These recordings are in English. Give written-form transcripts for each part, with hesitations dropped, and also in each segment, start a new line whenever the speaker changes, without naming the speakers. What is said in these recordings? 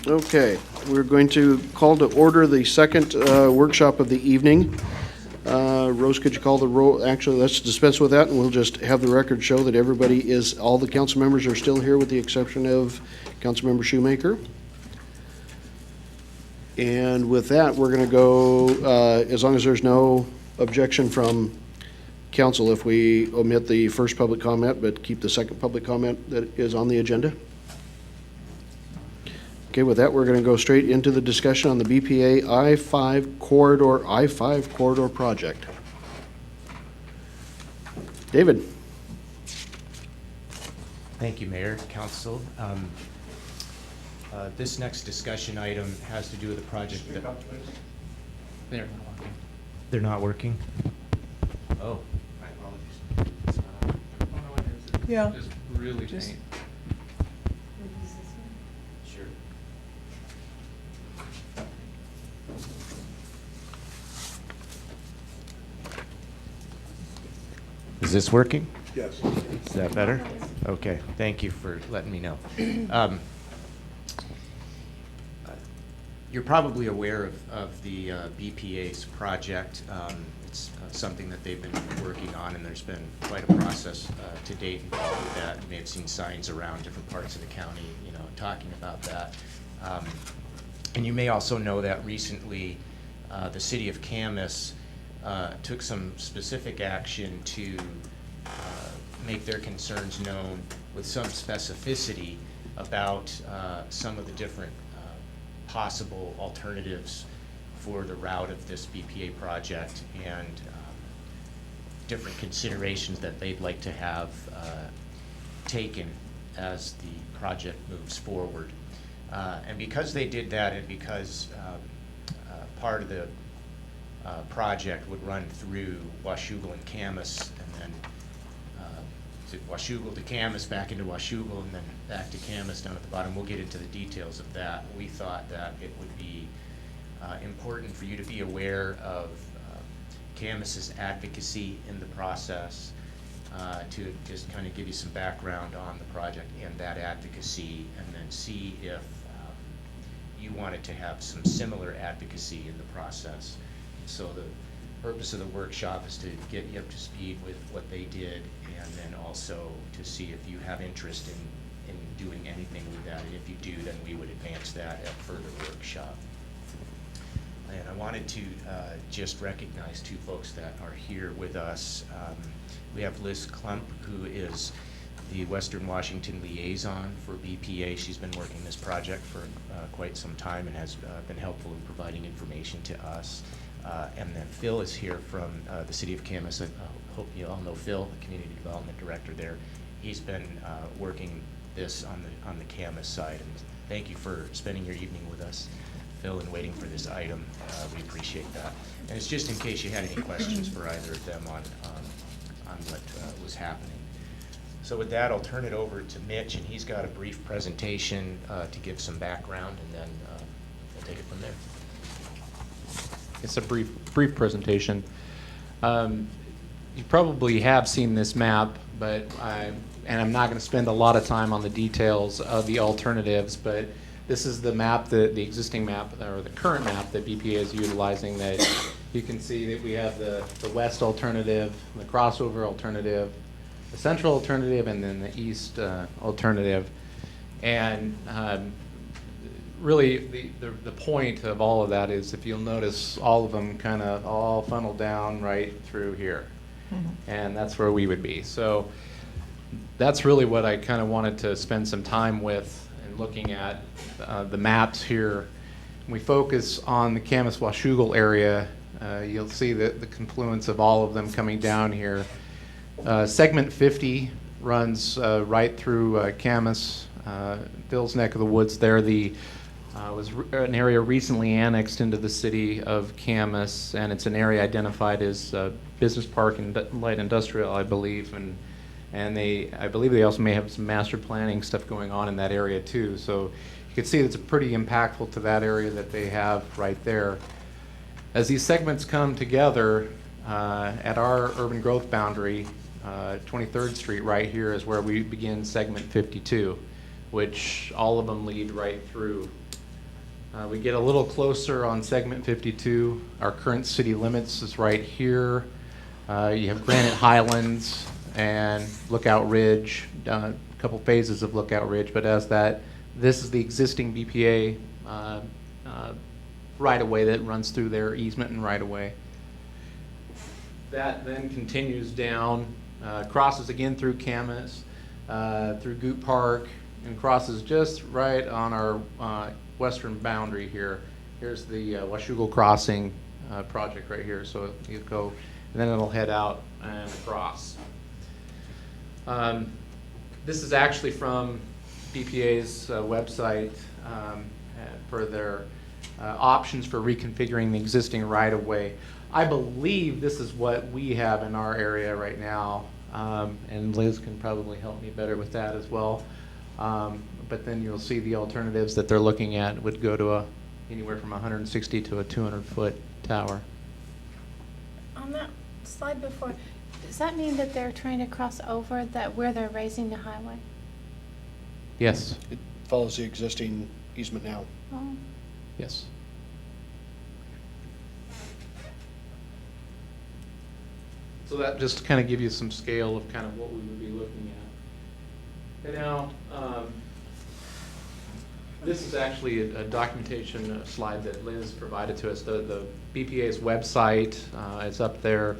Okay, we're going to call to order the second workshop of the evening. Rose, could you call the roll? Actually, let's dispense with that, and we'll just have the record show that all the council members are still here with the exception of Councilmember Shoemaker. And with that, we're going to go, as long as there's no objection from council, if we omit the first public comment, but keep the second public comment that is on the agenda. Okay, with that, we're going to go straight into the discussion on the BPA I-5 corridor project. David.
Thank you, Mayor, Council. This next discussion item has to do with a project that... They're not working. They're not working? Oh. My apologies.
Yeah.
Just really faint.
Sure. Is this working?
Yes.
Is that better? Okay, thank you for letting me know. You're probably aware of the BPA's project. It's something that they've been working on, and there's been quite a process to date involved with that. You may have seen signs around different parts of the county, talking about that. And you may also know that recently the city of Camas took some specific action to make their concerns known with some specificity about some of the different possible alternatives for the route of this BPA project and different considerations that they'd like to have taken as the project moves forward. And because they did that, and because part of the project would run through Washougal and Camas, and then Washougal to Camas, back into Washougal, and then back to Camas down at the bottom. We'll get into the details of that. We thought that it would be important for you to be aware of Camas's advocacy in the process, to just kind of give you some background on the project and that advocacy, and then see if you wanted to have some similar advocacy in the process. So the purpose of the workshop is to get you up to speed with what they did, and then also to see if you have interest in doing anything with that. And if you do, then we would advance that at further workshop. And I wanted to just recognize two folks that are here with us. We have Liz Klump, who is the Western Washington liaison for BPA. She's been working this project for quite some time and has been helpful in providing information to us. And then Phil is here from the city of Camas. I hope you all know Phil, the community development director there. He's been working this on the Camas side. And thank you for spending your evening with us, Phil, and waiting for this item. We appreciate that. And it's just in case you had any questions for either of them on what was happening. So with that, I'll turn it over to Mitch, and he's got a brief presentation to give some background, and then we'll take it from there.
It's a brief presentation. You probably have seen this map, but I'm not going to spend a lot of time on the details of the alternatives, but this is the map, the existing map, or the current map that BPA is utilizing. That you can see that we have the west alternative, the crossover alternative, the central alternative, and then the east alternative. And really the point of all of that is, if you'll notice, all of them kind of all funnel down right through here. Mm-hmm. And that's where we would be. So that's really what I kind of wanted to spend some time with, and looking at the maps here. We focus on the Camas-Washougal area. You'll see the confluence of all of them coming down here. Segment 50 runs right through Camas, Phil's neck of the woods there. Was an area recently annexed into the city of Camas, and it's an area identified as business park and light industrial, I believe, and I believe they also may have some master planning stuff going on in that area too. So you can see it's pretty impactful to that area that they have right there. As these segments come together at our urban growth boundary, 23rd Street right here is where we begin segment 52, which all of them lead right through We get a little closer on segment 52. Our current city limits is right here. You have Granite Highlands and Lookout Ridge, a couple phases of Lookout Ridge, but this is the existing BPA right-of-way that runs through their easement and right-of-way. That then continues down, crosses again through Camas, through Goot Park, and crosses just right on our western boundary here. Here's the Washougal Crossing project right here. So you go, and then it'll head out and across. This is actually from BPA's website for their options for reconfiguring the existing right-of-way. I believe this is what we have in our area right now, and Liz can probably help me better with that as well. But then you'll see the alternatives that they're looking at would go to anywhere from 160 to a 200-foot tower.
On that slide before, does that mean that they're trying to cross over that where they're raising the highway?
Yes.
It follows the existing easement now.
Oh,
Yes. So that just kind of give you some scale of kind of what we would be looking at. And now, this is actually a documentation slide that Liz provided to us. The BPA's website is up there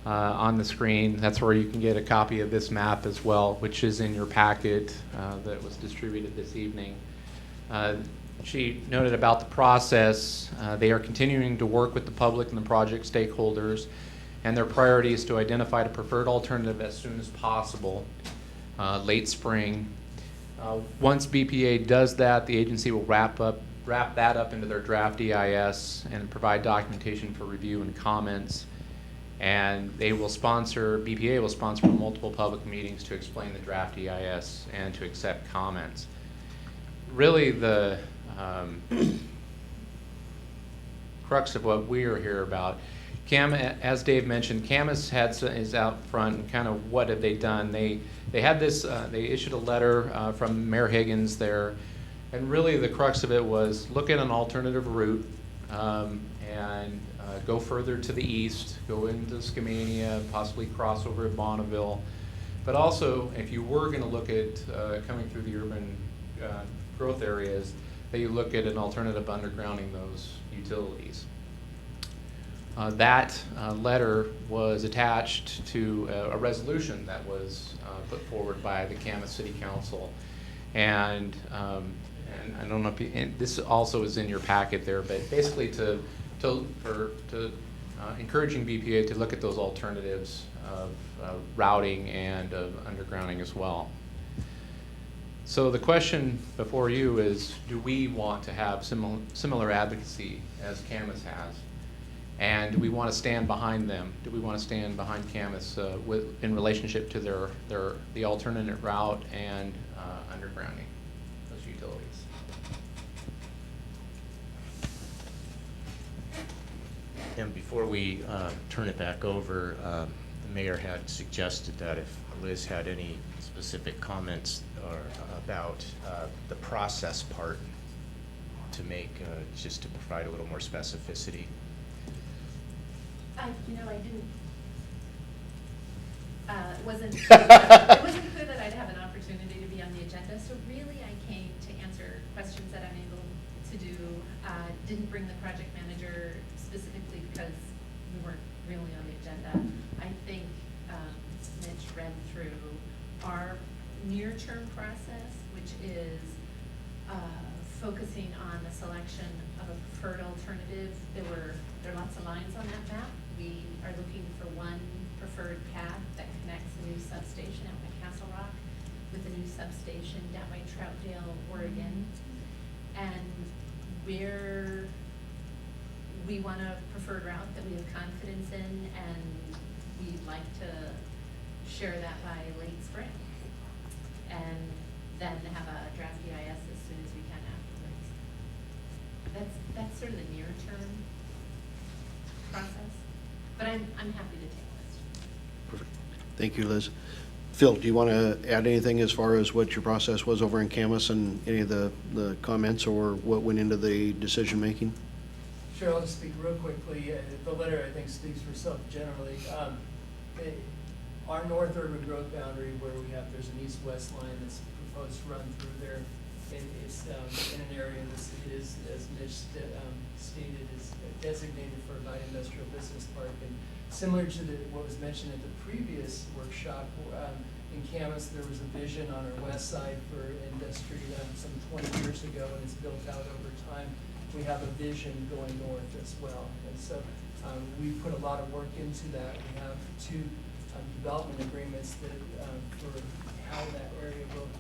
on the screen. That's where you can get a copy of this map as well, which is in your packet that was distributed this evening. She noted about the process. They are continuing to work with the public and the project stakeholders, and their priority is to identify the preferred alternative as soon as possible, late spring. Once BPA does that, the agency will wrap that up into their draft EIS and provide documentation for review and comments. And BPA will sponsor multiple public meetings to explain the draft EIS and to accept comments. Really, the crux of what we are here about, as Dave mentioned, Camas is out front, and kind of what have they done? They had this. They issued a letter from Mayor Higgins there, and really the crux of it was look at an alternative route and go further to the east, go into Skamania, possibly cross over at Bonneville, but also if you were going to look at coming through the urban growth areas, that you look at an alternative undergrounding those utilities. That letter was attached to a resolution that was put forward by the Camas City Council, and I don't know if and this also is in your packet there, but basically to encouraging BPA to look at those alternatives of routing and of undergrounding as well. So the question before you is, do we want to have similar advocacy as Camas has? And do we want to stand behind them? Do we want to stand behind Camas in relationship to the alternate route and undergrounding those utilities?
And before we turn it back over, the mayor had suggested that if Liz had any specific comments about the process part to make, just to provide a little more specificity.
I didn't, it wasn't clear that I'd have an opportunity to be on the agenda, so really I came to answer questions that I'm able to do. Didn't bring the project manager specifically because we weren't really on the agenda. I think Mitch read through our near-term process, which is focusing on the selection of a preferred alternative. There are lots of lines on that map. We are looking for one preferred path that connects a new substation out by Castle Rock with a new substation down by Troutdale, Oregon. And we want a preferred route that we have confidence in, and we'd like to share that by late spring. And then have a draft EIS as soon as we can afterwards. That's sort of the near-term process, but I'm happy to take questions.
Perfect. Thank you, Liz. Phil, do you want to add anything as far as what your process was over in Camas and any of the comments or what went into the decision-making?
Sure, I'll just speak real quickly. The letter, I think, speaks for itself generally. Our north urban growth boundary where there's an east-west line that's proposed to run through there. It's in an area that is, as Mitch stated, is designated for a light industrial business park. And similar to what was mentioned at the previous workshop, in Camas, there was a vision on our west side for industry some 20 years ago, and it's built out over time. We have a vision going north as well. And so we put a lot of work into that. We have 2 development agreements that for how that area will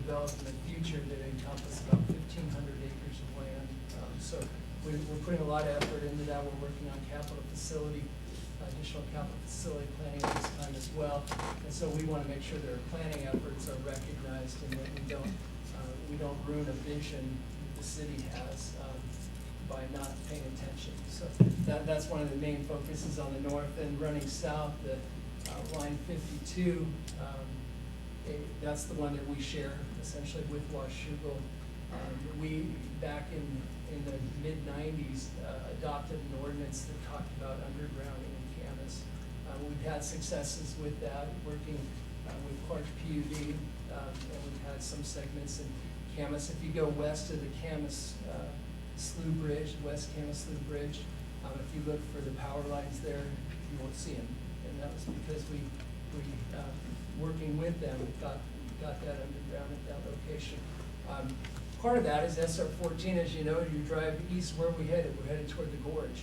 develop in the future that encompass about 1,500 acres of land. So we're putting a lot of effort into that. We're working on additional capital facility planning at this time as well. And so we want to make sure that our planning efforts are recognized and that we don't ruin a vision the city has by not paying attention. So that's one of the main focuses on the north. And running south, the line 52, that's the one that we share essentially with Washougal. We, back in the mid-90s, adopted an ordinance that talked about undergrounding in Camas. We've had successes with that, working with Clark PUD, and we've had some segments in Camas. If you go west of the Camas Slough Bridge, West Camas Slough Bridge, if you look for the power lines there, you won't see them. And that was because we working with them, got that underground at that location. Part of that is SR14, as you know, you drive east, where we headed? We're headed toward the gorge,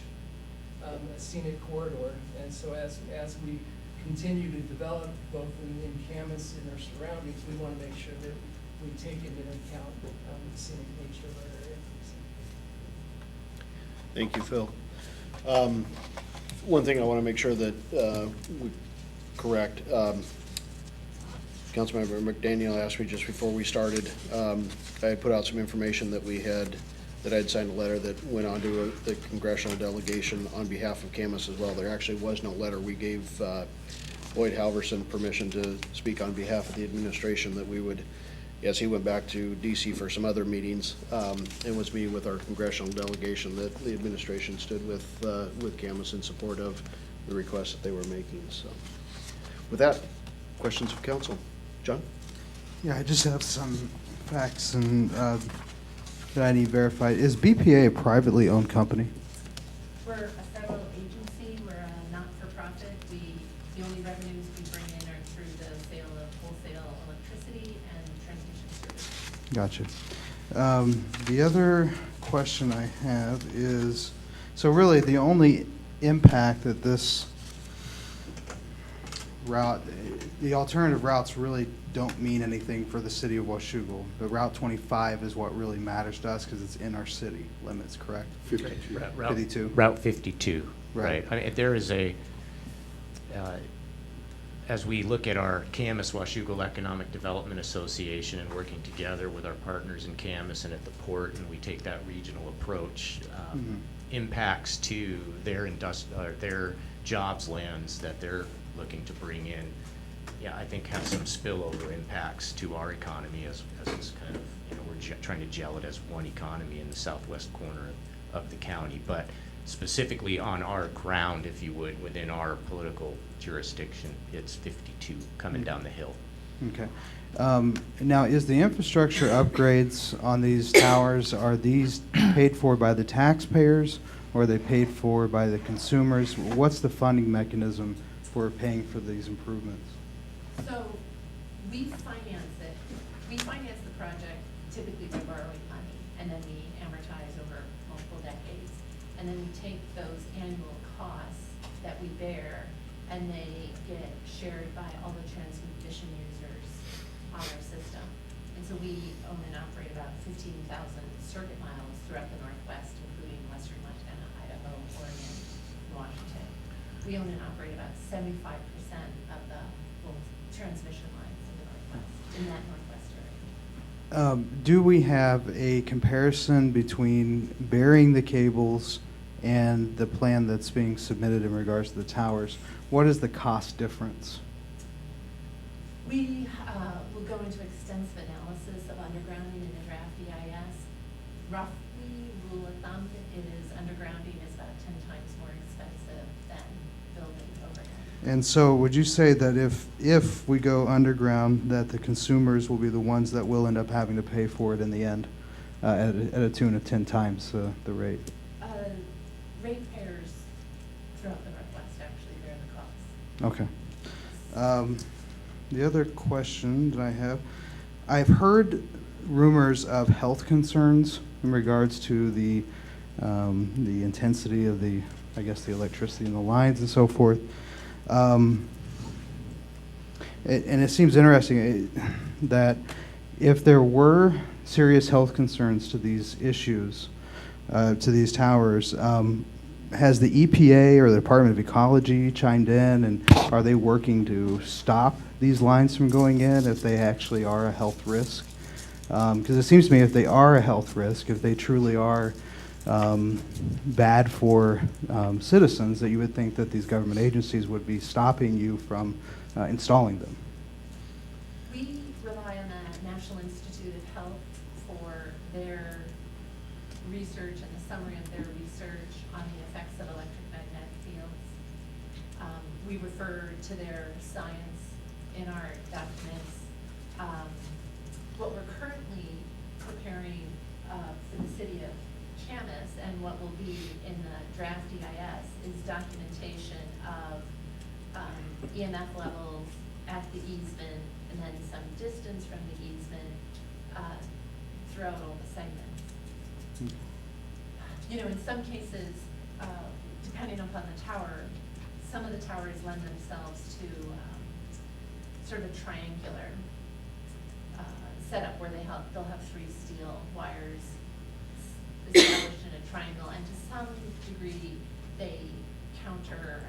a scenic corridor. And so as we continue to develop both in Camas and our surroundings, we want to make sure that we take into account the scenic nature of our area.
Thank you, Phil. One thing I want to make sure that we correct, Councilmember McDaniel asked me just before we started, I had put out some information that I had signed a letter that went on to the congressional delegation on behalf of Camas as well. There actually was no letter. We gave Boyd Halverson permission to speak on behalf of the administration that we would, as he went back to DC for some other meetings, and was meeting with our congressional delegation, that the administration stood with Camas in support of the request that they were making. So with that, questions of council. John?
Yeah, I just have some facts and that I need verified. Is BPA a privately owned company?
We're a federal agency. We're a not-for-profit. The only revenues we bring in are through the sale of wholesale electricity and transmission services.
Gotcha. The other question I have is, so really the only impact that this route, the alternative routes really don't mean anything for the city of Washougal. But Route 25 is what really matters to us because it's in our city limits, correct? 52.
Route 52,
Right.
right. I mean, there is as we look at our Camas Washougal Economic Development Association and working together with our partners in Camas and at the port, and we take that regional approach, impacts to their jobs lands that they're looking to bring in, I think have some spillover impacts to our economy as it's kind of, we're trying to gel it as one economy in the southwest corner of the county. But specifically on our ground, if you would, within our political jurisdiction, it's 52 coming down the hill.
Okay. Now, is the infrastructure upgrades on these towers, are these paid for by the taxpayers or are they paid for by the consumers? What's the funding mechanism for paying for these improvements?
So we finance it. We finance the project typically by borrowing money, and then we amortize over multiple decades. And then we take those annual costs that we bear, and they get shared by all the transmission users on our system. And so we own and operate about 15,000 circuit miles throughout the Northwest, including western Montana, Idaho, Oregon, Washington. We own and operate about 75% of the transmission lines in the Northwest, in that Northwest area.
Do we have a comparison between burying the cables and the plan that's being submitted in regards to the towers? What is the cost difference?
We will go into extensive analysis of undergrounding in the draft EIS. Roughly, rule of thumb, it is undergrounding is about 10 times more expensive than building overhead.
And so would you say that if we go underground, that the consumers will be the ones that will end up having to pay for it in the end, at a tune of 10 times the rate?
Ratepayers throughout the Northwest actually bear the cost.
Okay. The other question that I have, I've heard rumors of health concerns in regards to the intensity of the, I guess, the electricity in the lines and so forth. And it seems interesting that if there were serious health concerns to these issues, to these towers, has the EPA or the Department of Ecology chimed in, and are they working to stop these lines from going in if they actually are a health risk? Because it seems to me if they are a health risk, if they truly are bad for citizens, that you would think that these government agencies would be stopping you from installing them.
We rely on the National Institute of Health for their research and the summary of their research on the effects of electromagnetic fields. We refer to their science in our documents. What we're currently preparing for the city of Camas and what will be in the draft EIS is documentation of EMF levels at the easement and then some distance from the easement throughout all the segments. You know, in some cases, depending upon the tower, some of the towers lend themselves to sort of a triangular setup where they'll have 3 steel wires established in a triangle, and to some degree, they counter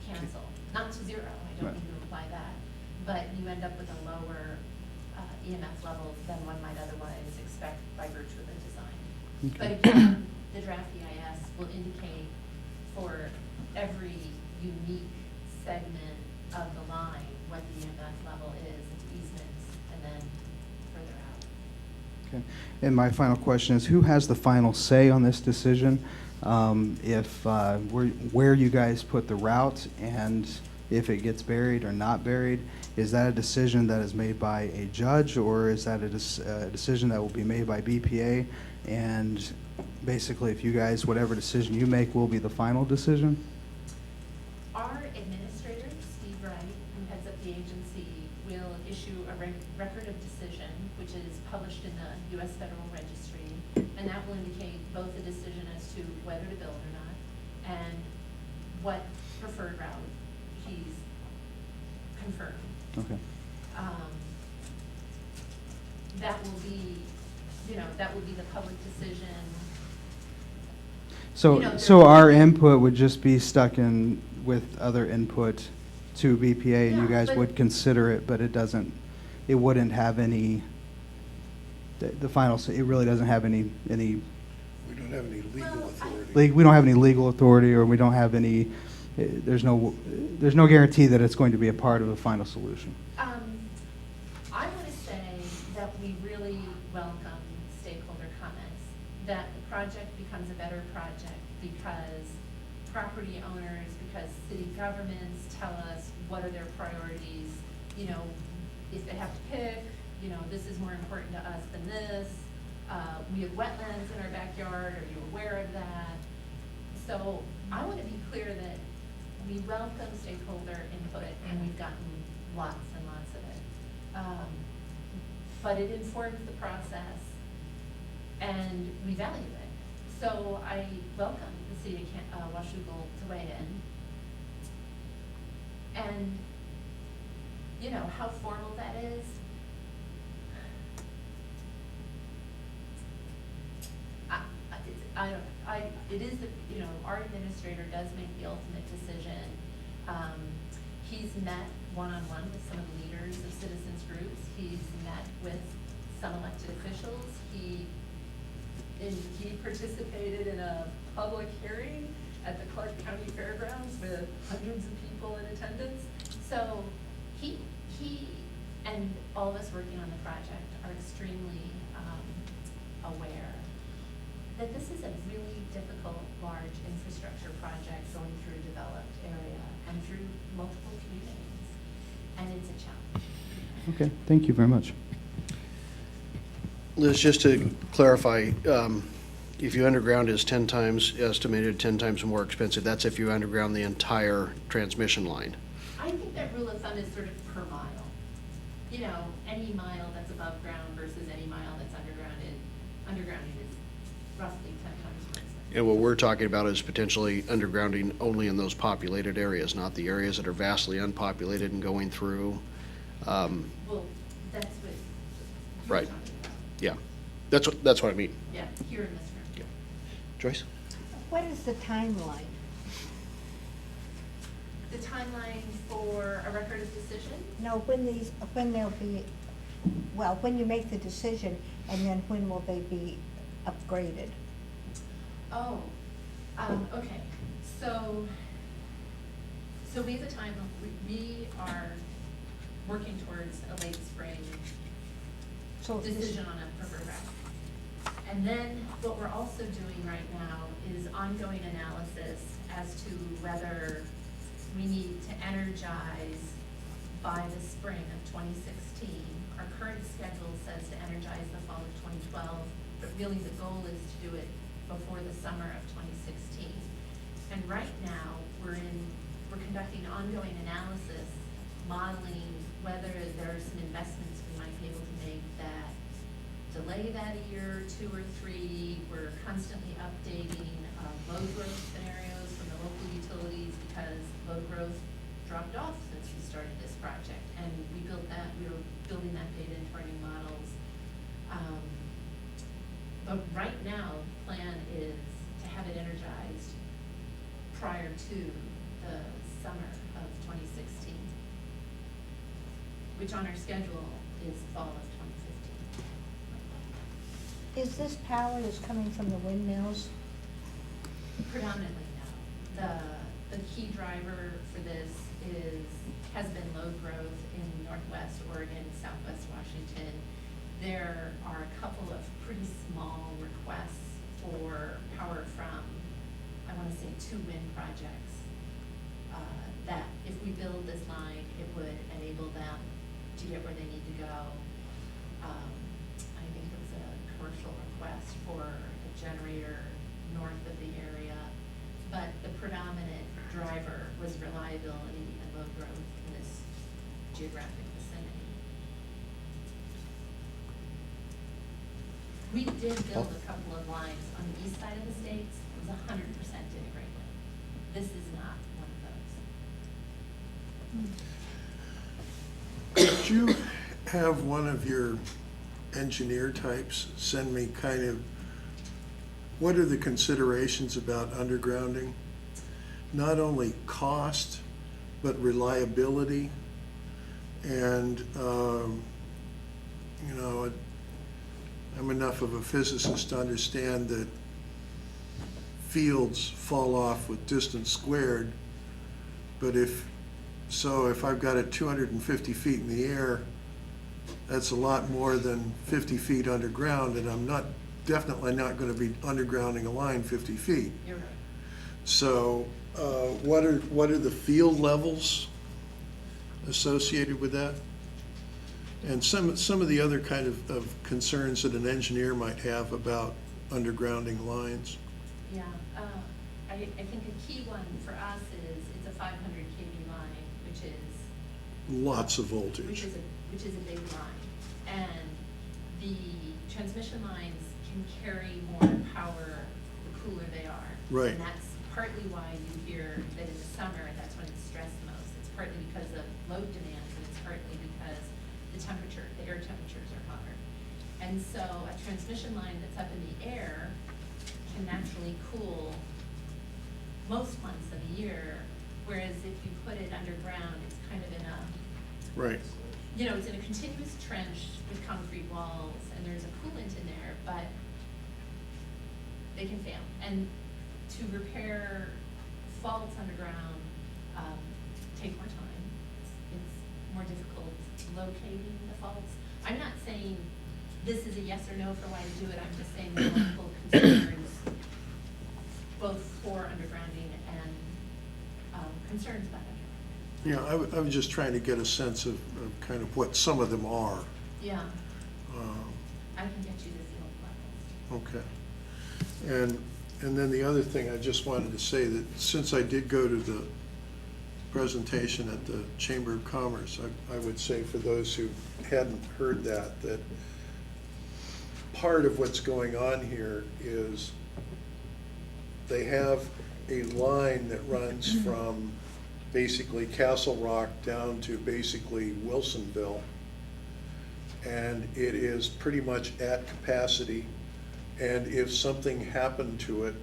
cancel. Not to 0, I don't mean to imply that, but you end up with a lower EMF level than one might otherwise expect by virtue of the design.
Okay.
But again, the draft EIS will indicate for every unique segment of the line what the EMF level is at the easements and then further out.
Okay. And my final question is, who has the final say on this decision? If where you guys put the route and if it gets buried or not buried, is that a decision that is made by a judge, or is that a decision that will be made by BPA? And basically, if you guys, whatever decision you make will be the final decision?
Our administrator, Steve Wright, who heads up the agency, will issue a record of decision, which is published in the U.S. Federal Registry, and that will indicate both the decision as to whether to build or not and what preferred route he's confirmed.
Okay.
That will be, that will be the public decision.
So,
You know,
so our input would just be stuck in with other input to BPA, and you
Yeah,
guys
but-
would consider it, but it wouldn't have any, the final, it really doesn't have any,
We don't have any legal
Well,
authority.
we don't have any legal authority, or we don't have any, there's no guarantee that it's going to be a part of the final solution.
I want to say that we really welcome stakeholder comments, that the project becomes a better project because property owners, because city governments tell us what are their priorities, if they have to pick, this is more important to us than this. We have wetlands in our backyard, are you aware of that? So I want to be clear that we welcome stakeholder input, and we've gotten lots and lots of it. But it informs the process, and we value it. So I welcome the city of Washougal to weigh in. And, how formal that is, it is, our administrator does make the ultimate decision. He's met one-on-one with some of the leaders of citizens groups. He's met with some elected officials. He participated in a public hearing at the Clark County Fairgrounds with hundreds of people in attendance. So he And all of us working on the project are extremely aware that this is a really difficult, large infrastructure project going through a developed area and through multiple communities, and it's a challenge.
Okay, thank you very much.
Liz, just to clarify, if you underground is 10 times, estimated 10 times more expensive, that's if you underground the entire transmission line.
I think that rule of thumb is sort of per mile. You know, any mile that's above ground versus any mile that's undergrounded. Undergrounding is roughly 10 times more expensive.
And what we're talking about is potentially undergrounding only in those populated areas, not the areas that are vastly unpopulated and going through.
Well, that's what you're
Right.
talking about.
Yeah, that's what I mean.
Yeah, here in this room.
Joyce?
What is the timeline?
The timeline for a record of decision?
No, when they'll be, well, when you make the decision, and then when will they be upgraded?
Oh, okay, so we have a time, we are working towards a late spring
So this-
decision on a preferred route. And then what we're also doing right now is ongoing analysis as to whether we need to energize by the spring of 2016. Our current schedule says to energize the fall of 2012, but really the goal is to do it before the summer of 2016. And right now, we're conducting ongoing analysis, modeling whether there are some investments we might be able to make that delay that a year, 2 or 3. We're constantly updating load growth scenarios from the local utilities because load growth dropped off since we started this project. And we were building that data into our new models. But right now, the plan is to have it energized prior to the summer of 2016, which on our schedule is fall of 2015.
Is this power that's coming from the windmills?
Predominantly, no. The key driver for this has been load growth in Northwest Oregon, Southwest Washington. There are a couple of pretty small requests for power from, I want to say, 2 wind projects. That if we build this line, it would enable them to get where they need to go. I think it was a commercial request for a generator north of the area, but the predominant driver was reliability and load growth in this geographic vicinity. We did build a couple of lines on the east side of the states. It was 100% integrated. This is not one of those.
Could you have one of your engineer types send me kind of, what are the considerations about undergrounding? Not only cost, but reliability. And, you know, I'm enough of a physicist to understand that fields fall off with distance squared. But if I've got it 250 feet in the air, that's a lot more than 50 feet underground, and I'm definitely not going to be undergrounding a line 50 feet.
You're right.
So what are the field levels associated with that? And some of the other kind of concerns that an engineer might have about undergrounding lines.
Yeah, I think a key one for us is it's a 500 kV line, which is
Lots of voltage.
which is a big line. And the transmission lines can carry more power the cooler they are.
Right.
And that's partly why you hear that in the summer, that's when it's stressed the most. It's partly because of load demands, and it's partly because the air temperatures are hotter. And so a transmission line that's up in the air can naturally cool most months of the year, whereas if you put it underground, it's kind of in a,
Right.
you know, it's in a continuous trench with concrete walls, and there's a coolant in there, but they can fail. And to repair faults underground take more time. It's more difficult locating the faults. I'm not saying this is a yes or no for why to do it, I'm just saying there are multiple concerns, both for undergrounding and concerns about undergrounding.
Yeah, I was just trying to get a sense of kind of what some of them are.
Yeah,
Um,
I can get you the field levels.
Okay. And then the other thing, I just wanted to say that since I did go to the presentation at the Chamber of Commerce, I would say for those who hadn't heard that part of what's going on here is they have a line that runs from basically Castle Rock down to basically Wilsonville. And it is pretty much at capacity. And if something happened to it,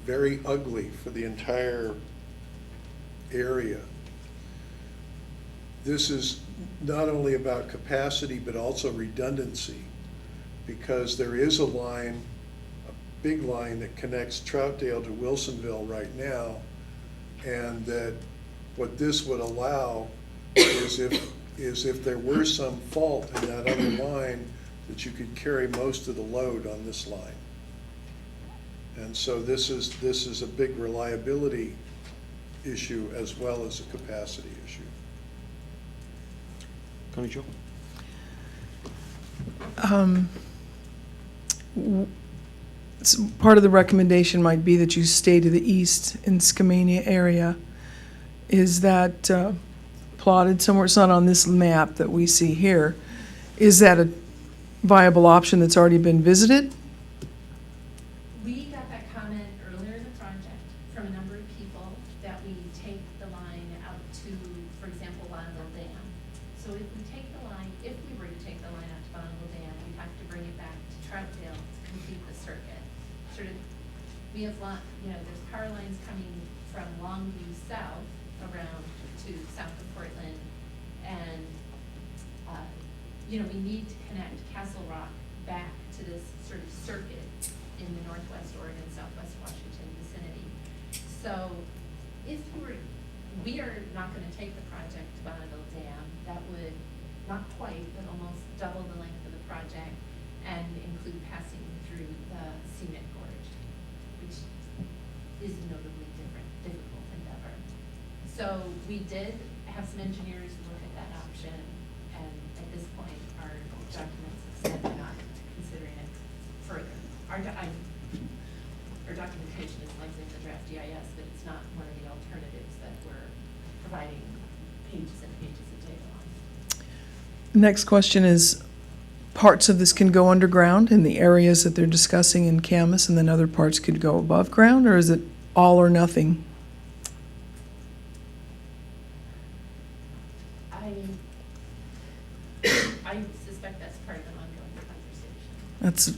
very ugly for the entire area. This is not only about capacity, but also redundancy, because there is a line, a big line that connects Troutdale to Wilsonville right now, and that what this would allow is if there were some fault in that other line, that you could carry most of the load on this line. And so this is a big reliability issue as well as a capacity issue.
Connie Jo?
Part of the recommendation might be that you stay to the east in Skamania area. Is that plotted somewhere? It's not on this map that we see here. Is that a viable option that's already been visited?
We got that comment earlier in the project from a number of people that we take the line out to, for example, Bonneville Dam. So if we take the line, if we were to take the line out to Bonneville Dam, we'd have to bring it back to Troutdale to complete the circuit. Sort of, we have, there's power lines coming from Longview south around to south of Portland, and we need to connect Castle Rock back to this sort of circuit in the northwest Oregon, southwest Washington vicinity. So if we are not going to take the project to Bonneville Dam, that would not quite, but almost double the length of the project and include passing through the scenic gorge, which is a notably difficult endeavor. So we did have some engineers look at that option, and at this point, our documents have said we're not considering it further. Our documentation is likely in the draft GIS, but it's not one of the alternatives that we're providing pages and pages of data on.
Next question is, parts of this can go underground in the areas that they're discussing in Camas, and then other parts could go above ground, or is it all or nothing?
I suspect that's part of an ongoing conversation.
That's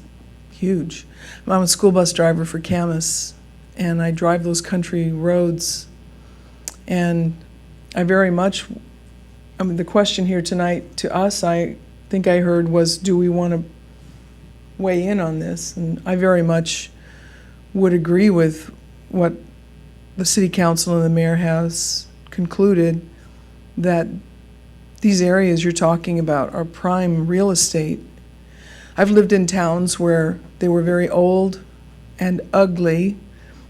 huge. I'm a school bus driver for Camas, and I drive those country roads, and I very much, the question here tonight to us, I think I heard, was do we want to weigh in on this? And I very much would agree with what the city council and the mayor has concluded, that these areas you're talking about are prime real estate. I've lived in towns where they were very old and ugly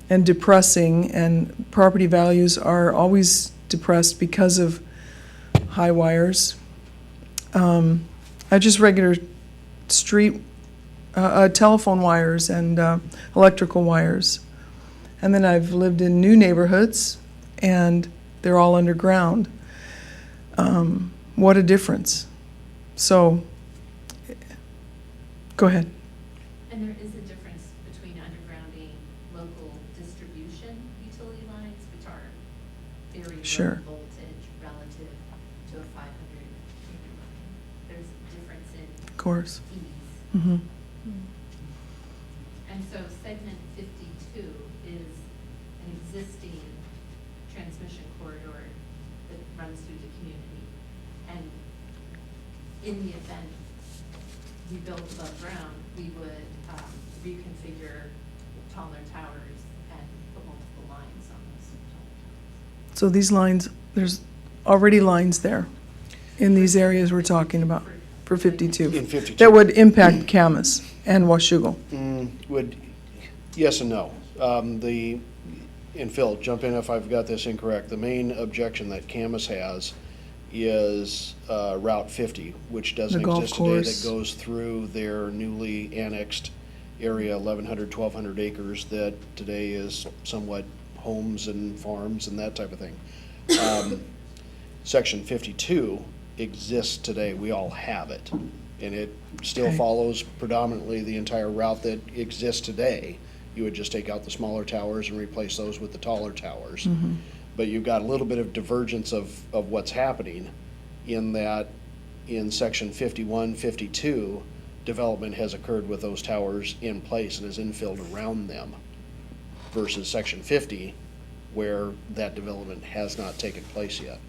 and depressing, and property values are always depressed because of high wires. Just regular street telephone wires and electrical wires. And then I've lived in new neighborhoods, and they're all underground. What a difference. So, go ahead.
And there is a difference between undergrounding local distribution utility lines, which are very
Sure.
low voltage relative to a 500 meter line. There's a difference in
Of course.
ease.
Mm-hmm.
And so segment 52 is an existing transmission corridor that runs through the community. And in the event we built above ground, we would reconfigure taller towers and put multiple lines on those taller towers.
So these lines, there's already lines there in these areas we're talking about for 52.
In 52.
That would impact Camas and Washougal.
Would, yes and no. And Phil, jump in if I've got this incorrect. The main objection that Camas has is Route 50, which doesn't
The golf
exist today,
course.
that goes through their newly annexed area, 1,100, 1,200 acres, that today is somewhat homes and farms and that type of thing. Section 52 exists today. We all have it. And it still
Okay.
follows predominantly the entire route that exists today. You would just take out the smaller towers and replace those with the taller towers. But you've got a little bit of divergence of what's happening in that in section 51, 52, development has occurred with those towers in place and is infilled around them versus section 50, where that development has not taken place yet.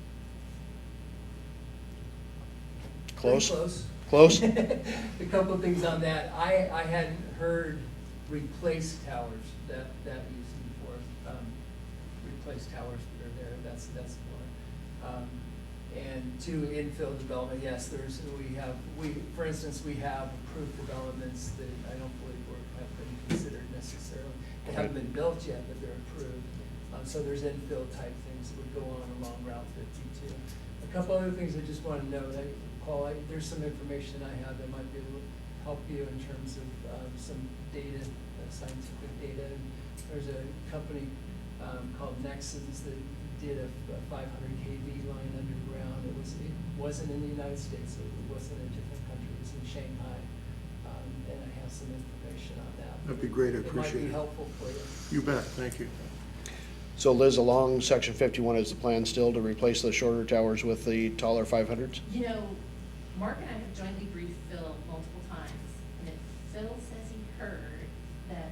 Close?
Pretty close.
Close?
A couple of things on that. I hadn't heard replace towers, that used before. Replace towers that are there, that's one. And two, infill development, yes, for instance, we have approved developments that I don't believe have been considered necessarily. They haven't been built yet, but they're approved. So there's infill type things that would go on along Route 52. A couple other things I just want to note. Paul, there's some information I have that might be able to help you in terms of some data, scientific data. And there's a company called Nexans that did a 500 kV line underground. It wasn't in the United States, so it wasn't in a different country. It was in Shanghai. And I have some information on that.
That'd be great, I appreciate
It might be
it.
helpful for you.
You bet, thank you.
So Liz, along section 51 is the plan still to replace the shorter towers with the taller 500s?
You know, Mark and I have jointly briefed Phil multiple times, and if Phil says he heard that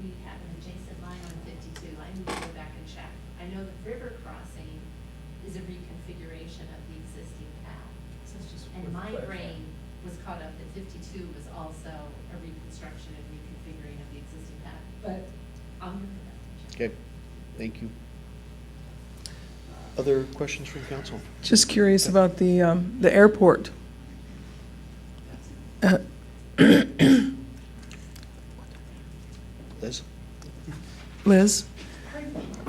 we have an adjacent line on 52, I need to go back and check. I know that river crossing is a reconfiguration of the existing path.
So it's just
And
worth
my
clarifying.
brain was caught up that 52 was also a reconstruction and reconfiguring of the existing path, but I'm gonna go back and check.
Okay, thank you. Other questions from council?
Just curious about the airport.
Liz?
Liz?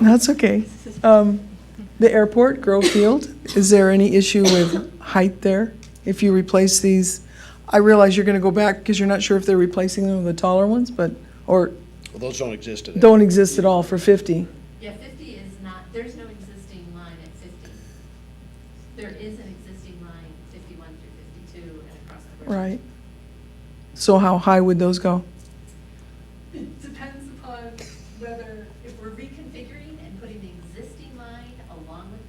That's okay. The airport, Grove Field, is there any issue with height there? If you replace these, I realize you're gonna go back because you're not sure if they're replacing them with the taller ones, or
Well, those don't exist today.
don't exist at all for 50.
Yeah, 50 is not, there's no existing line at 50. There is an existing line 51 through 52 and across the bridge.
Right. So how high would those go?
It depends upon whether, if we're reconfiguring and putting the existing line along with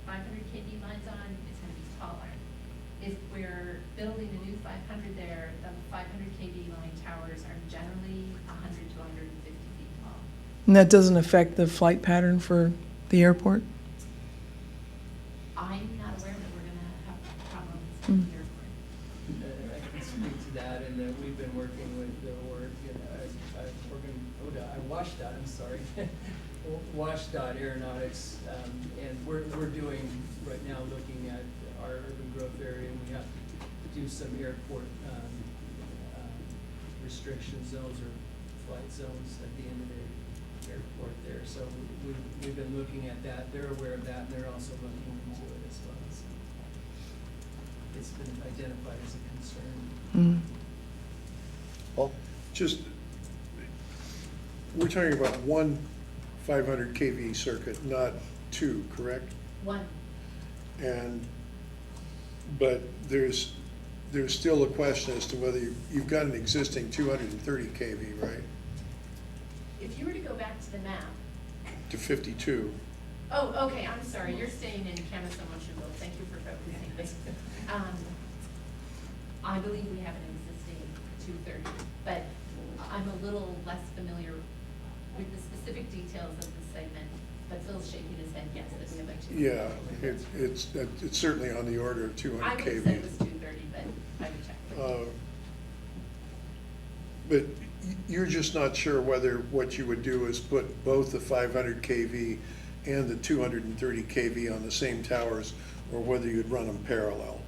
500 kV lines on, it's gonna be taller. If we're building a new 500 there, the 500 kV line towers are generally 100 to 150 feet tall.
And that doesn't affect the flight pattern for the airport?
I'm not aware that we're gonna have problems with the airport.
I can speak to that, and we've been working with the WashDOT, I'm sorry, WashDOT Aeronautics, and we're doing, right now, looking at our urban growth area, and we have to do some airport restriction zones or flight zones at the end of the airport there. So we've been looking at that. They're aware of that, and they're also looking into it as well. So it's been identified as a concern.
Mm.
Paul?
Just, we're talking about one 500 kV circuit, not two, correct?
One,
But there's still a question as to whether you've got an existing 230 kV, right,
if you were to go back to the map,
to 52.
oh, okay, I'm sorry, you're staying in Camas and Washougal, thank you for focusing this. I believe we have an existing 230, but I'm a little less familiar with the specific details of the segment, but Phil's shaking his head, yes, that we have a 230.
Yeah, it's certainly on the order of 200
I would have
kV.
said it was 230, but I would check.
But you're just not sure whether what you would do is put both the 500 kV and the 230 kV on the same towers, or whether you'd run them parallel.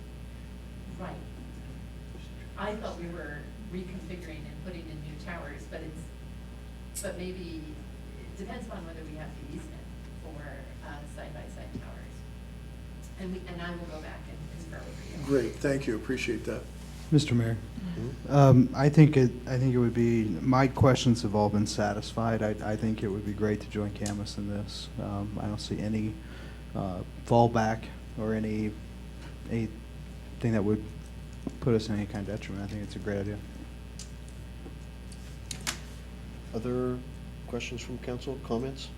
Right. I thought we were reconfiguring and putting in new towers, but maybe, it depends upon whether we have the easement for side-by-side towers. And I will go back and confirm for you.
Great, thank you, appreciate that.
Mr. Mayor, I think it would be, my questions have all been satisfied. I think it would be great to join Camas in this. I don't see any fallback or anything that would put us in any kind of detriment. I think it's a great idea.
Other questions from council, comments?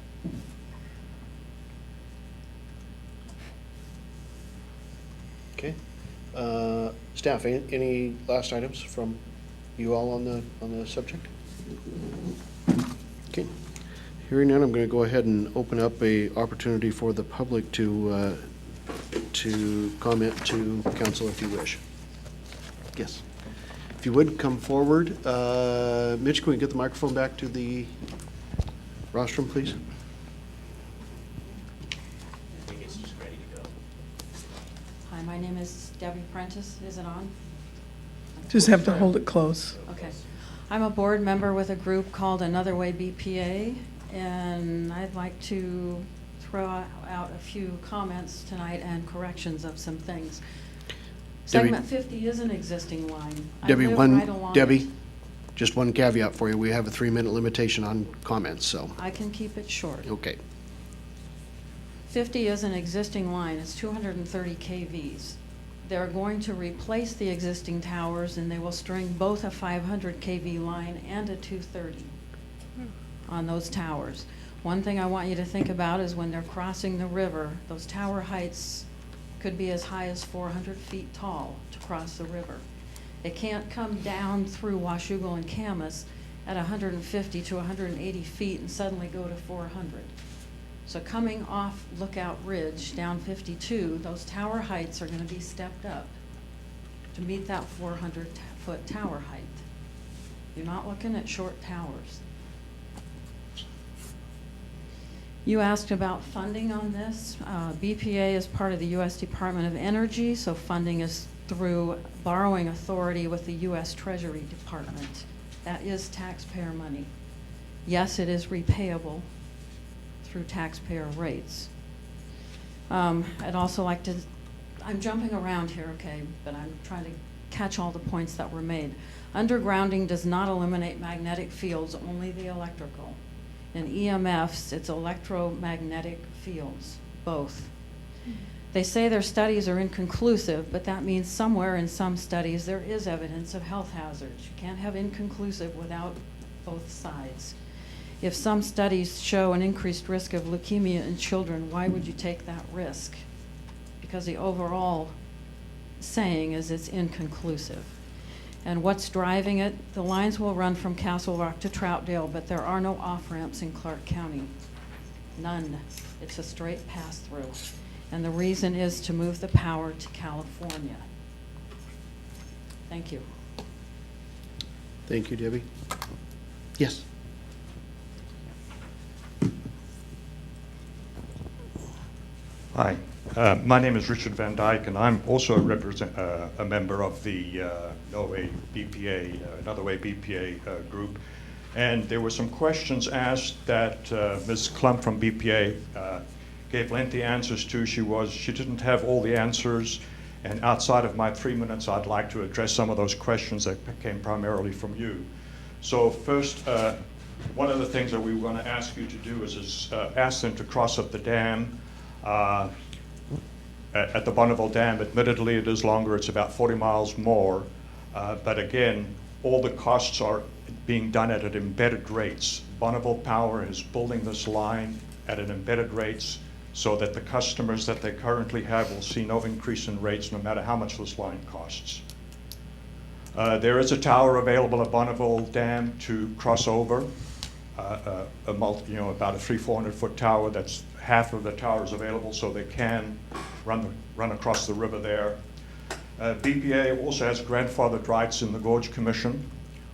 Okay. Staff, any last items from you all on the subject? Okay. Hearing none, I'm going to go ahead and open up a opportunity for the public to comment to council if you wish. Yes. If you would, come forward. Mitch, can we get the microphone back to the rostrum, please?
I think it's just ready to go.
Hi, my name is Debbie Prentice. Is it on?
Just have to hold it close.
Okay. I'm a board member with a group called Another Way BPA, and I'd like to throw out a few comments tonight and corrections of some things.
Debbie.
Segment 50 is an existing line. I
Debbie,
live right along
Debbie,
it.
just one caveat for you. We have a 3-minute limitation on comments, so,
I can keep it short.
okay.
50 is an existing line. It's 230 kVs. They're going to replace the existing towers, and they will string both a 500 kV line and a 230 on those towers. One thing I want you to think about is when they're crossing the river, those tower heights could be as high as 400 feet tall to cross the river. They can't come down through Washougal and Camas at 150 to 180 feet and suddenly go to 400. So coming off Lookout Ridge down 52, those tower heights are going to be stepped up to meet that 400-foot tower height. You're not looking at short towers. You asked about funding on this. BPA is part of the U.S. Department of Energy, so funding is through borrowing authority with the U.S. Treasury Department. That is taxpayer money. Yes, it is repayable through taxpayer rates. I'd also like to, I'm jumping around here, okay, but I'm trying to catch all the points that were made. Undergrounding does not eliminate magnetic fields, only the electrical. In EMFs, it's electromagnetic fields, both. They say their studies are inconclusive, but that means somewhere in some studies there is evidence of health hazards. You can't have inconclusive without both sides. If some studies show an increased risk of leukemia in children, why would you take that risk? Because the overall saying is it's inconclusive. And what's driving it? The lines will run from Castle Rock to Troutdale, but there are no off-ramps in Clark County. None. It's a straight pass-through. And the reason is to move the power to California. Thank you.
Thank you, Debbie. Yes.
Hi, my name is Richard Van Dyke, and I'm also a member of the Another Way BPA group. And there were some questions asked that Ms. Klump from BPA gave lengthy answers to. She didn't have all the answers, and outside of my 3 minutes, I'd like to address some of those questions that came primarily from you. So first, one of the things that we were going to ask you to do is ask them to cross up the dam. At the Bonneville Dam, admittedly, it is longer. It's about 40 miles more. But again, all the costs are being done at embedded rates. Bonneville Power is building this line at an embedded rates so that the customers that they currently have will see no increase in rates no matter how much this line costs. There is a tower available at Bonneville Dam to cross over, about a 300-400 foot tower. That's half of the towers available, so they can run across the river there. BPA also has grandfathered rights in the Gorge Commission,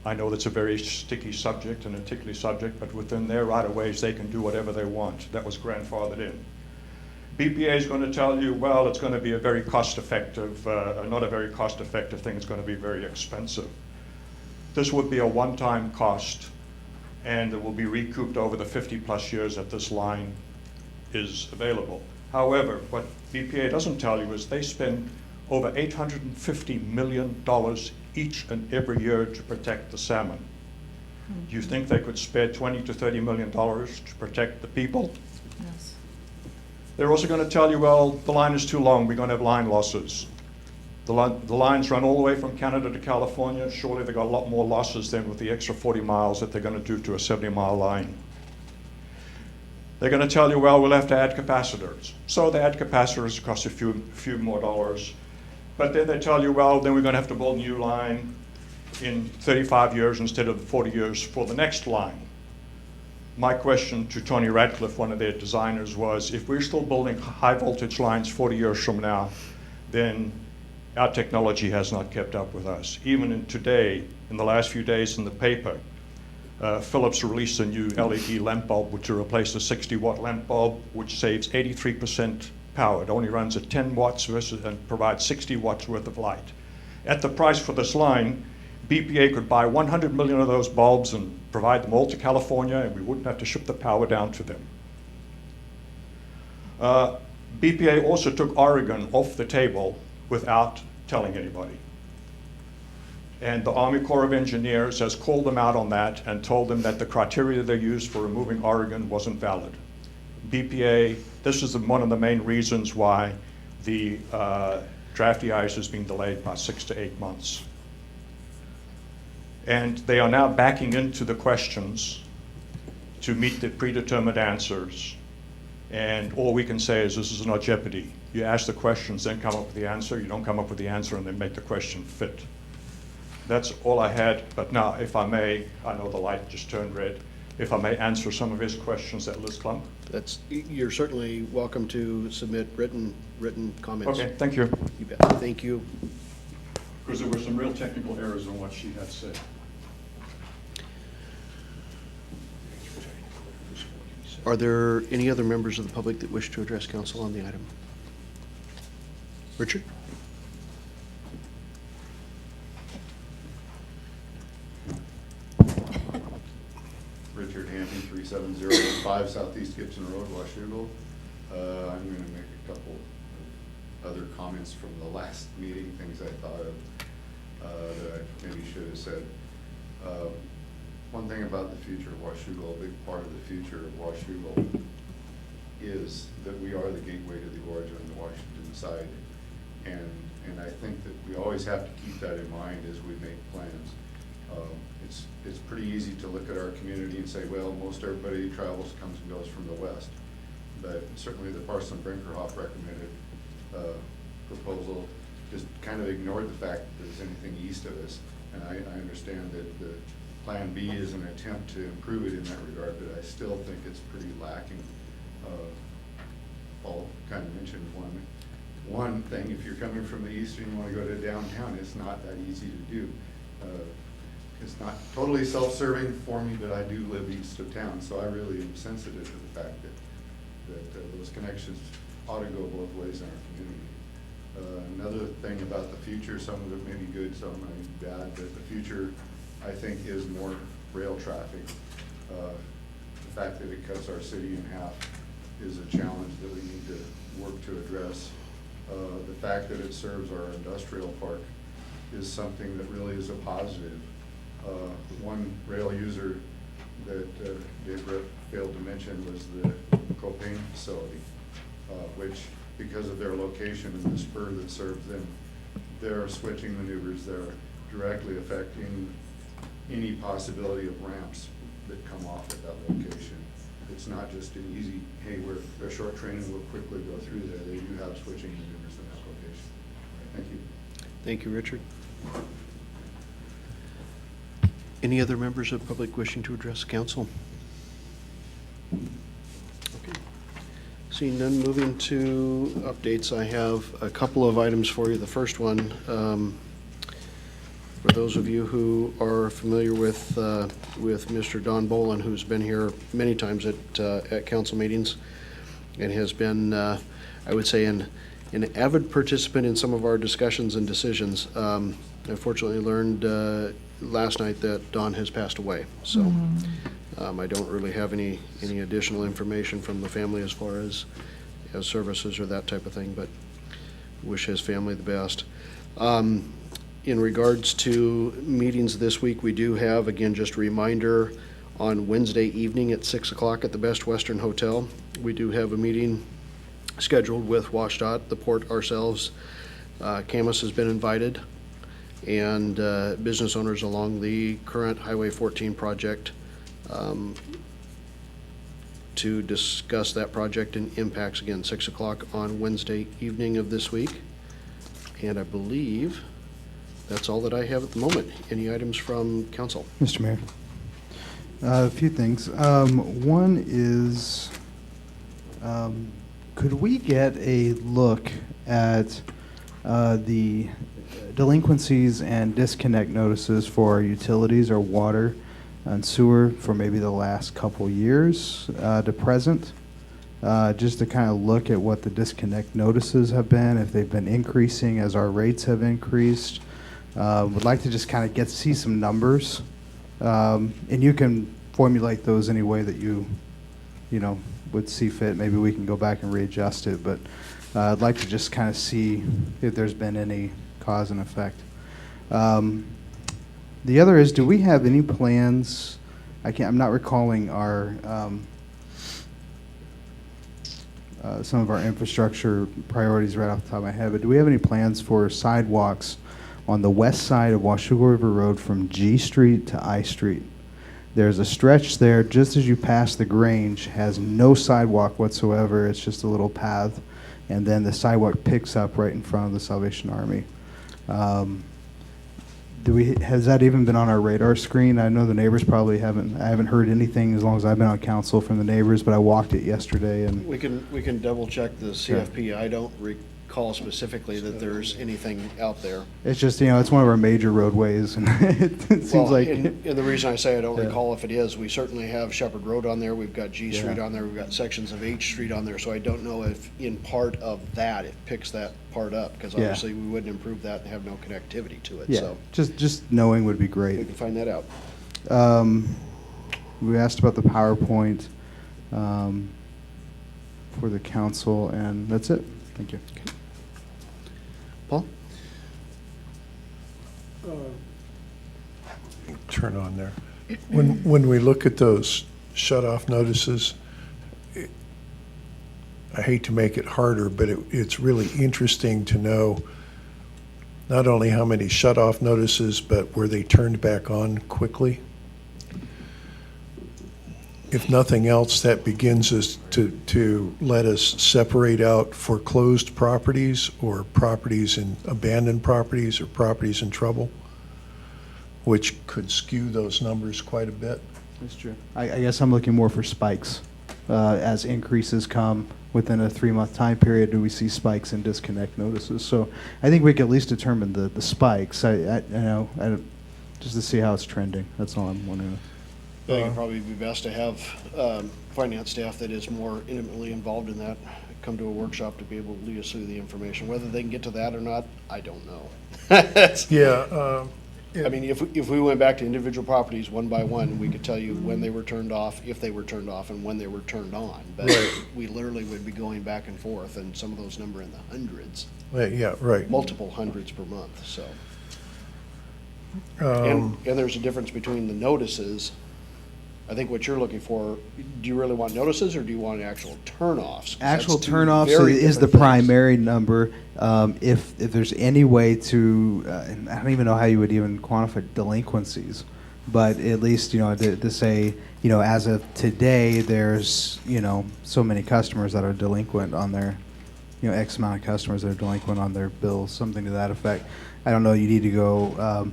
I know that's a very sticky subject and a tickly subject, but within their right-of-ways, they can do whatever they want. That was grandfathered in. BPA is going to tell you, well, it's going to be a very cost-effective, not a very cost-effective thing, it's going to be very expensive. This would be a one-time cost, and it will be recouped over the 50-plus years that this line is available. However, what BPA doesn't tell you is they spend over $850 million each and every year to protect the salmon. Do you think they could spare $20 to $30 million to protect the people?
Yes.
They're also going to tell you, well, the line is too long, we're going to have line losses. The lines run all the way from Canada to California. Surely they've got a lot more losses than with the extra 40 miles that they're going to do to a 70-mile line. They're going to tell you, well, we'll have to add capacitors. So they add capacitors, cost a few more dollars. But then they tell you, well, then we're going to have to build a new line in 35 years instead of 40 years for the next line. My question to Tony Radcliffe, one of their designers, was if we're still building high voltage lines 40 years from now, then our technology has not kept up with us. Even today, in the last few days in the paper, Philips released a new LED lamp bulb which will replace a 60-watt lamp bulb, which saves 83% power. It only runs at 10 watts and provides 60 watts worth of light. At the price for this line, BPA could buy 100 million of those bulbs and provide them all to California, and we wouldn't have to ship the power down to them. BPA also took Oregon off the table without telling anybody. And the Army Corps of Engineers has called them out on that and told them that the criteria they used for removing Oregon wasn't valid. BPA, this is one of the main reasons why the draft EIS has been delayed by 6 to 8 months. And they are now backing into the questions to meet the predetermined answers. And all we can say is this is not jeopardy. You ask the questions, then come up with the answer. You don't come up with the answer and then make the question fit. That's all I had. But now, if I may, I know the light just turned red. If I may answer some of his questions at Liz Klump.
You're certainly welcome to submit written comments.
Okay, thank you.
You bet. Thank you.
Because there were some real technical errors in what she had said.
Are there any other members of the public that wish to address council on the item? Richard?
Richard Hampton, 37015 Southeast Gibson Road, Washougal. I'm going to make a couple of other comments from the last meeting, things I thought of that I maybe should have said. One thing about the future of Washougal, a big part of the future of Washougal is that we are the gateway to the origin on the Washington side. And I think that we always have to keep that in mind as we make plans. It's pretty easy to look at our community and say, well, most everybody who travels comes and goes from the west. But certainly the Parson Brinkerhoff recommended proposal just kind of ignored the fact that there's anything east of us. And I understand that the Plan B is an attempt to improve it in that regard, but I still think it's pretty lacking. Paul kind of mentioned one thing. If you're coming from the east and you want to go to downtown, it's not that easy to do. It's not totally self-serving for me, but I do live east of town, so I really am sensitive to the fact that those connections ought to go both ways in our community. Another thing about the future, some of it may be good, some may be bad, but the future, I think, is more rail traffic. The fact that it cuts our city in half is a challenge that we need to work to address. The fact that it serves our industrial park is something that really is a positive. One rail user that Dave failed to mention was the propane facility, which, because of their location and the spur that serves them, their switching maneuvers there directly affecting any possibility of ramps that come off at that location. It's not just an easy, hey, we're short train and we'll quickly go through there. They do have switching maneuvers in that location. Thank you.
Thank you, Richard. Any other members of the public wishing to address council? Okay. Seeing none, moving to updates, I have a couple of items for you. The first one, For those of you who are familiar with Mr. Don Bolin, who's been here many times at council meetings and has been, I would say, an avid participant in some of our discussions and decisions. Unfortunately learned last night that Don has passed away. So I don't really have any additional information from the family as far as services or that type of thing, but wish his family the best. In regards to meetings this week, we do have, again, just a reminder, on Wednesday evening at 6 o'clock at the Best Western Hotel, we do have a meeting scheduled with WashDOT, the port, ourselves. Camas has been invited, and business owners along the current Highway 14 project to discuss that project and impacts, again, 6 o'clock on Wednesday evening of this week. And I believe that's all that I have at the moment. Any items from council?
Mr. Mayor, a few things. One is, could we get a look at the delinquencies and disconnect notices for our utilities, our water and sewer, for maybe the last couple years to present? Just to kind of look at what the disconnect notices have been, if they've been increasing as our rates have increased. Would like to just kind of see some numbers. And you can formulate those any way that you would see fit. Maybe we can go back and readjust it, but I'd like to just kind of see if there's been any cause and effect. The other is, do we have any plans? I'm not recalling our some of our infrastructure priorities right off the top of my head, but do we have any plans for sidewalks on the west side of Washougal River Road from G Street to I Street? There's a stretch there just as you pass the Grange, has no sidewalk whatsoever. It's just a little path, and then the sidewalk picks up right in front of the Salvation Army. Has that even been on our radar screen? I know the neighbors probably haven't. I haven't heard anything as long as I've been on council from the neighbors, but I walked it yesterday and.
We can double check the CFP. I don't recall specifically that there's anything out there.
It's just, it's one of our major roadways, and it seems
Well,
like.
and the reason I say I don't
Yeah.
recall if it is, we certainly have Shepherd Road on there, we've got G Street on there, we've got sections of H Street on there, so I don't know if in part of that, it picks that part up, because
Yeah.
obviously we wouldn't improve that and have no connectivity to it,
Yeah,
so
just knowing would be
we
great.
can find that out.
We asked about the PowerPoint for the council, and that's it. Thank you.
Paul?
Turn on there. When we look at those shut-off notices, I hate to make it harder, but it's really interesting to know not only how many shut-off notices, but were they turned back on quickly? If nothing else, that begins us to let us separate out foreclosed properties or properties in abandoned properties or properties in trouble, which could skew those numbers quite a bit.
That's true. I guess I'm looking more for spikes. As increases come within a 3-month time period, do we see spikes in disconnect notices? So I think we can at least determine the spikes. Just to see how it's trending. That's all I'm wondering.
I think it'd probably be best to have finance staff that is more intimately involved in that come to a workshop to be able to lead us through the information. Whether they can get to that or not, I don't know.
Yeah.
I mean, if we went back to individual properties one by one, we could tell you when they were turned off, if they were turned off, and when they were turned on. But
Right.
we literally would be going back and forth, and some of those number in the hundreds,
Yeah, right.
multiple hundreds per month, so.
Um,
And there's a difference between the notices. I think what you're looking for, do you really want notices, or do you want actual turnoffs? 'Cause
Actual
that's two
turnoffs
very
is the
different things.
primary number. If there's any way to, I don't even know how you would even quantify delinquencies, but at least, to say, as of today, there's, so many customers that are delinquent on their, X amount of customers that are delinquent on their bills, something to that effect. I don't know, you need to go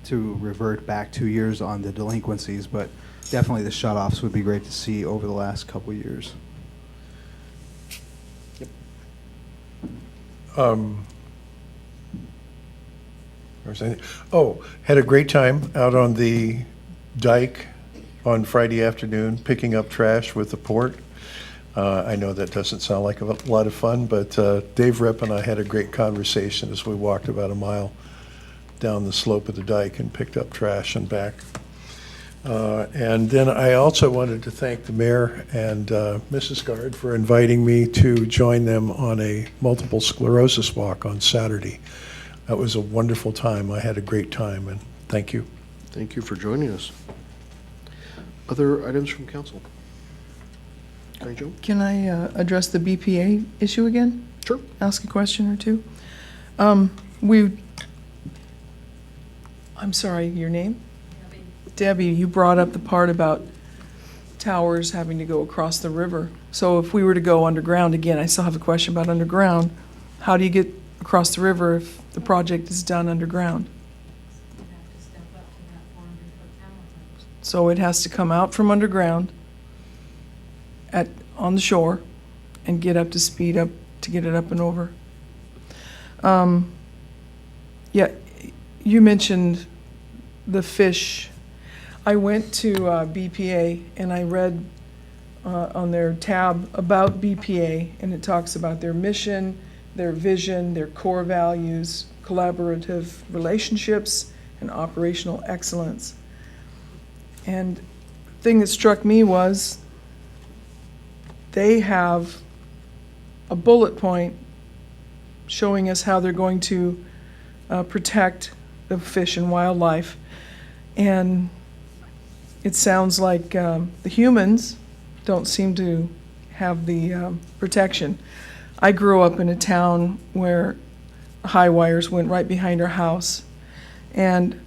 to revert back 2 years on the delinquencies, but definitely the shut-offs would be great to see over the last couple years.
Or is anything? Oh, had a great time out on the dike on Friday afternoon, picking up trash with the port. I know that doesn't sound like a lot of fun, but Dave Rep and I had a great conversation as we walked about a mile down the slope of the dike and picked up trash and back. And then I also wanted to thank the mayor and Mrs. Guard for inviting me to join them on a multiple sclerosis walk on Saturday. That was a wonderful time. I had a great time, and thank you.
Thank you for joining us. Other items from council? Mary Jo?
Can I address the BPA issue again?
Sure.
Ask a question or two? I'm sorry, your name? Debbie, you brought up the part about towers having to go across the river. So if we were to go underground, again, I still have a question about underground. How do you get across the river if the project is done underground? So it has to come out from underground on the shore and get up to speed up to get it up and over. Yeah, you mentioned the fish. I went to BPA and I read on their tab about BPA, and it talks about their mission, their vision, their core values, collaborative relationships, and operational excellence. And the thing that struck me was they have a bullet point showing us how they're going to protect the fish and wildlife. And it sounds like the humans don't seem to have the protection. I grew up in a town where high wires went right behind our house, and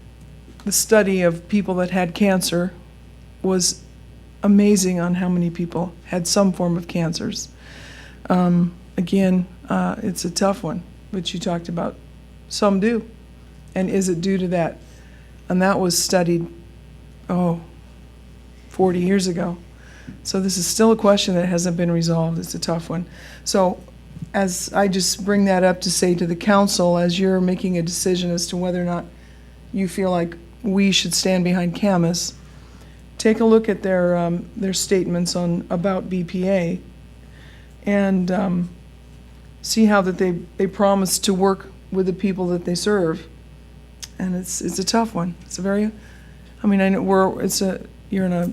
the study of people that had cancer was amazing on how many people had some form of cancers. Again, it's a tough one, but you talked about some do. And is it due to that? And that was studied, 40 years ago. So this is still a question that hasn't been resolved. It's a tough one. So as I just bring that up to say to the council, as you're making a decision as to whether or not you feel like we should stand behind Camas, take a look at their statements about BPA and see how that they promise to work with the people that they serve. And it's a tough one. It's a very, I mean, I know you're in a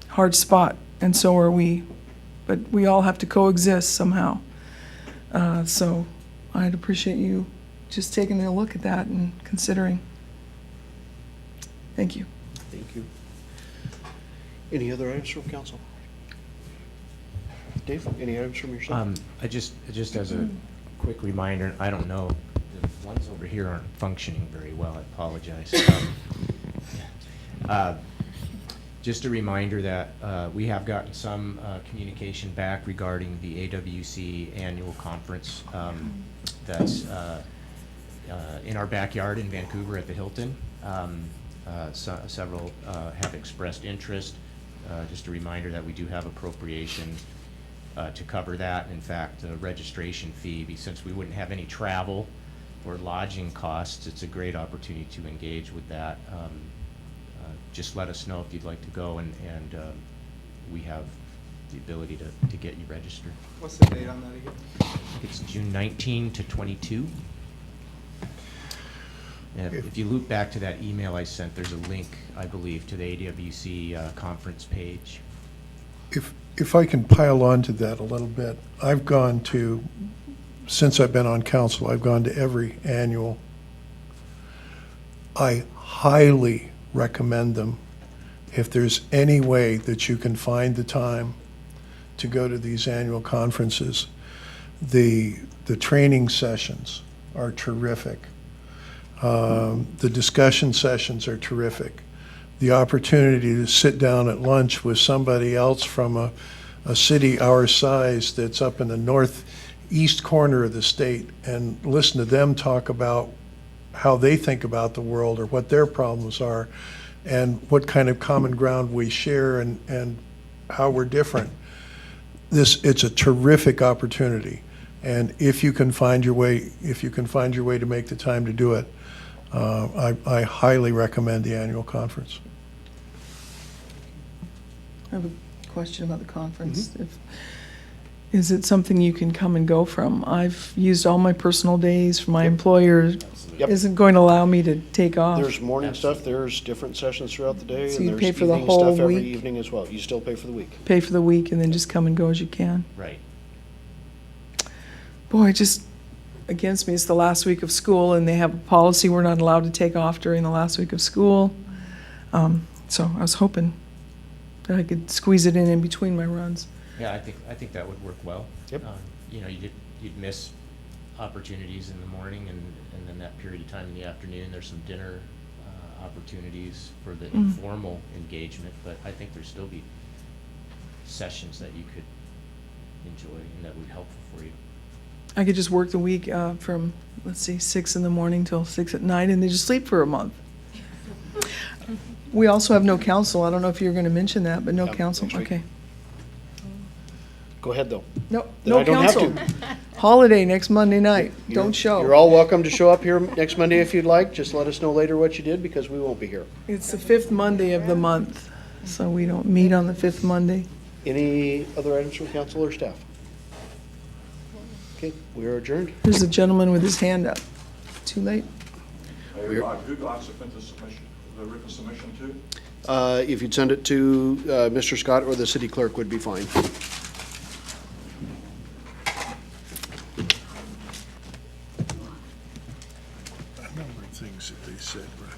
hard spot, and so are we, but we all have to coexist somehow. So I'd appreciate you just taking a look at that and considering. Thank you.
Thank you. Any other items from council? Dave, any items from yourself?
Just as a quick reminder, I don't know, the ones over here aren't functioning very well, I apologize. Just a reminder that we have gotten some communication back regarding the AWC annual conference that's in our backyard in Vancouver at the Hilton. Several have expressed interest. Just a reminder that we do have appropriation to cover that. In fact, the registration fee, since we wouldn't have any travel or lodging costs, it's a great opportunity to engage with that. Just let us know if you'd like to go, and we have the ability to get you registered.
What's the date on that again?
It's June 19 to 22. And if you loop back to that email I sent, there's a link, I believe, to the AWC conference page.
If I can pile on to that a little bit, I've gone to, since I've been on council, I've gone to every annual. I highly recommend them. If there's any way that you can find the time to go to these annual conferences, the training sessions are terrific. The discussion sessions are terrific. The opportunity to sit down at lunch with somebody else from a city our size that's up in the northeast corner of the state and listen to them talk about how they think about the world or what their problems are and what kind of common ground we share and how we're different. It's a terrific opportunity. And if you can find your way to make the time to do it, I highly recommend the annual conference.
I have a question about the conference. Is it something you can come and go from? I've used all my personal days for my employer.
Yep.
Isn't going to allow me to take off.
There's morning stuff, there's different sessions throughout the day,
So
and
you
there's
pay for the
evening
whole
stuff every
week?
evening as well. You still pay for the week.
Pay for the week and then just come and go as you can.
Right.
Boy, just against me, it's the last week of school and they have a policy we're not allowed to take off during the last week of school. So I was hoping that I could squeeze it in between my runs.
Yeah, I think that would work well.
Yep.
You know, you'd miss opportunities in the morning, and then that period of time in the afternoon, there's some dinner opportunities for the informal engagement, but I think there'd still be sessions that you could enjoy and that would be helpful for you.
I could just work the week from, let's see, 6 in the morning till 6 at night and then just sleep for a month. We also have no council. I don't know if you're going to mention that, but no
Yep,
council.
next week.
Okay.
Go ahead, though.
No,
Then
no
I don't have
council.
to.
Holiday next Monday night.
You're-
Don't show.
You're all welcome to show up here next Monday if you'd like. Just let us know later what you did, because we won't be here.
It's the 5th Monday of the month, so we don't meet on the 5th Monday.
Any other items from council or staff? Okay, we are adjourned.
There's a gentleman with his hand up. Too late?
Who do I submit the submission, the written submission to?
If you'd send it to Mr. Scott or the city clerk would be fine.
A number of things that they said, Brett.